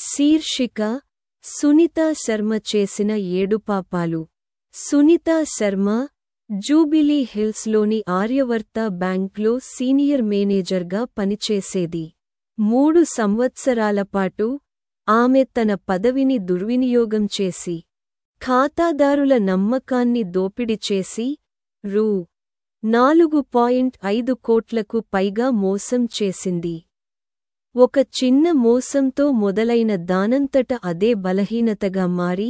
శీర్షిక సునీతా శర్మ చేసిన 7 పాపాలు. సునీతా శర్మ జూబిలీ హిల్స్లోని ఆర్యవర్త బ్యాంక్లో సీనియర్ మేనేజర్గా పనిచేసేది. 3 సంవత్సరాల పాటు ఆమె తన పదవిని దుర్వినియోగం చేసి, ఖాతాదారుల నమ్మకాన్ని దోపిడీ చేసి, రూ. 4.5 కోట్లకు పైగా మోసం చేసింది. ఒక చిన్న మోసంతో మొదలైన దానంతట అదే బలహీనతగా మారి,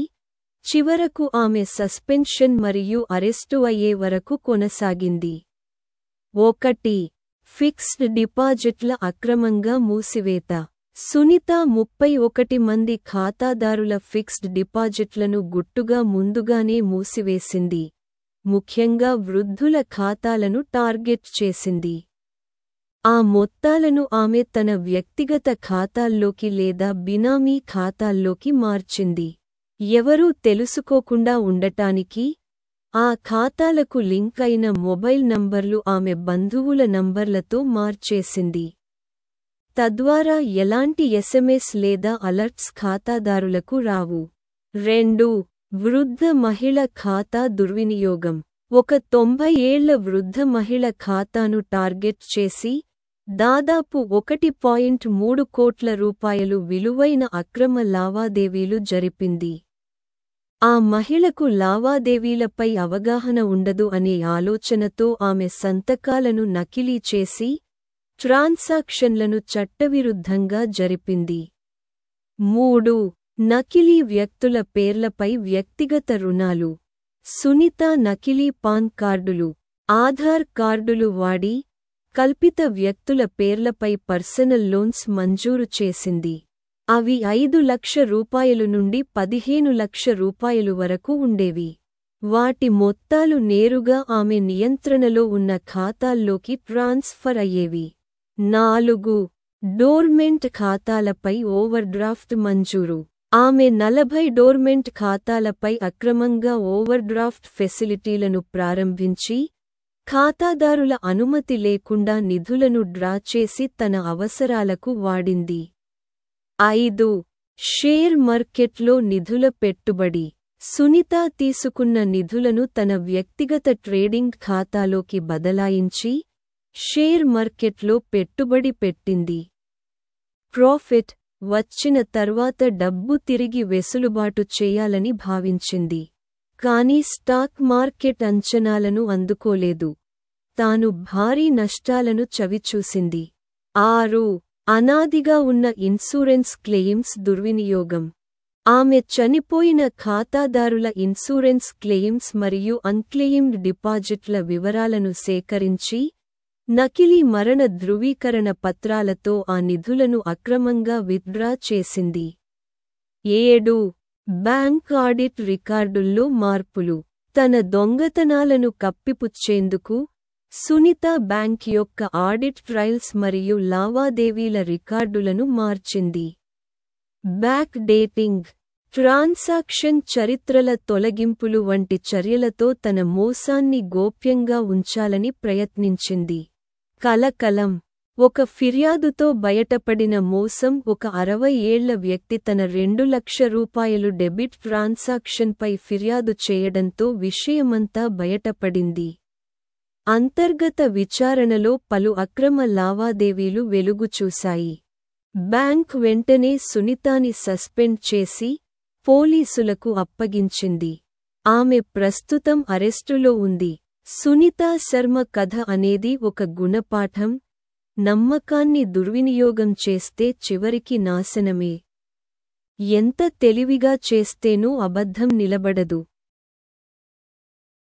చివరకు ఆమె సస్పెన్షన్ మరియు అరెస్టు అయ్యే వరకు కొనసాగింది. 1. ఫిక్స్డ్ డిపాజిట్ల అక్రమంగా మూసివేత. సునీత 31 మంది ఖాతాదారుల ఫిక్స్డ్ డిపాజిట్లను గుట్టుగా ముందుగానే మూసివేసింది, ముఖ్యంగా వృద్ధుల ఖాతాలను టార్గెట్ చేసింది. ఆ మొత్తాలను ఆమె తన వ్యక్తిగత ఖాతాల్లోకి లేదా బినామీ ఖాతాల్లోకి మార్చింది. ఎవరూ తెలుసుకోకుండా ఉండటానికి, ఆ ఖాతాలకు లింక్ అయిన మొబైల్ నంబర్లు ఆమె బంధువుల నంబర్లతో మార్చేసింది. తద్వారా ఎలాంటి ఎస్ఎంఎస్ లేదా అలర్ట్స్ ఖాతాదారులకు రావు. 2. వృద్ధ మహిళ ఖాతా దుర్వినియోగం. ఒక 90 ఏళ్ల వృద్ధ మహిళ ఖాతాను టార్గెట్ చేసి, దాదాపు 1.3 కోట్ల రూపాయలు విలువైన అక్రమ లావాదేవీలు జరిపింది. ఆ మహిళకు లావాదేవీలపై అవగాహన ఉండదు అనే ఆలోచనతో ఆమె సంతకాలను నకిలీ చేసి, ట్రాన్సాక్షన్లను చట్టవిరుద్ధంగా జరిపింది. 3. నకిలీ వ్యక్తుల పేర్లపై వ్యక్తిగత రుణాలు. సునీత నకిలీ పాన్ కార్డులు, ఆధార్ కార్డులు వాడి, కల్పిత వ్యక్తుల పేర్లపై పర్సనల్ లోన్స్ మంజూరు చేసింది. అవి 5 లక్షల రూపాయలు నుండి 15 లక్షల రూపాయలు వరకు ఉండేవి. వాటి మొత్తాలు నేరుగా ఆమె నియంత్రణలో ఉన్న ఖాతాల్లోకి ట్రాన్స్ఫర్ అయ్యేవి. 4. డోర్మెంట్ ఖాతాలపై ఓవర్డ్రాఫ్ట్ మంజూరు. ఆమె 40 డోర్మెంట్ ఖాతాలపై అక్రమంగా ఓవర్డ్రాఫ్ట్ ఫెసిలిటీలను ప్రారంభించి, ఖాతాదారుల అనుమతి లేకుండా నిధులను డ్రా చేసి తన అవసరాలకు వాడింది. 5. షేర్ మార్కెట్లో నిధుల పెట్టుబడి. సునీత తీసుకున్న నిధులను తన వ్యక్తిగత ట్రేడింగ్ ఖాతాలోకి బదలాయించి, షేర్ మార్కెట్లో పెట్టుబడి పెట్టింది. ప్రాఫిట్ వచ్చిన తర్వాత డబ్బు తిరిగి వెసులుబాటు చేయాలని భావించింది. కానీ స్టాక్ మార్కెట్ అంచనాలను అందుకోలేదు. తాను భారీ నష్టాలను చవిచూసింది. 6. అనాదిగా ఉన్న ఇన్సూరెన్స్ క్లెయిమ్స్ దుర్వినియోగం. ఆమె చనిపోయిన ఖాతాదారుల ఇన్సూరెన్స్ క్లెయిమ్స్ మరియు అన్క్లెయిమ్డ్ డిపాజిట్ల వివరాలను సేకరించి, నకిలీ మరణ ధృవీకరణ పత్రాలతో ఆ నిధులను అక్రమంగా విత్డ్రా చేసింది. 7. బ్యాంక్ ఆడిట్ రికార్డుల్లో మార్పులు. తన దొంగతనాలను కప్పిపుచ్చేందుకు, సునీత బ్యాంక్ యొక్క ఆడిట్ ట్రయల్స్ మరియు లావాదేవీల రికార్డులను మార్చింది. బ్యాక్ డేటింగ్, ట్రాన్సాక్షన్ చరిత్రల తొలగింపులు వంటి చర్యలతో తన మోసాన్ని గోప్యంగా ఉంచాలని ప్రయత్నించింది. కలకలం. ఒక ఫిర్యాదుతో బయటపడిన మోసం. ఒక 60 ఏళ్ల వ్యక్తి తన 2 లక్షల రూపాయలు డెబిట్ ట్రాన్సాక్షన్పై ఫిర్యాదు చేయడంతో విషయమంతా బయటపడింది. అంతర్గత విచారణలో పలు అక్రమ లావాదేవీలు వెలుగుచూశాయి. బ్యాంక్ వెంటనే సునీతాని సస్పెండ్ చేసి, పోలీసులకు అప్పగించింది. ఆమె ప్రస్తుతం అరెస్టులో ఉంది. సునీతా శర్మ కథ అనేది ఒక గుణపాఠం. నమ్మకాన్ని దుర్వినియోగం చేస్తే చివరికి నాశనమే. ఎంత తెలివిగా చేస్తేనూ అబద్ధం నిలబడదు.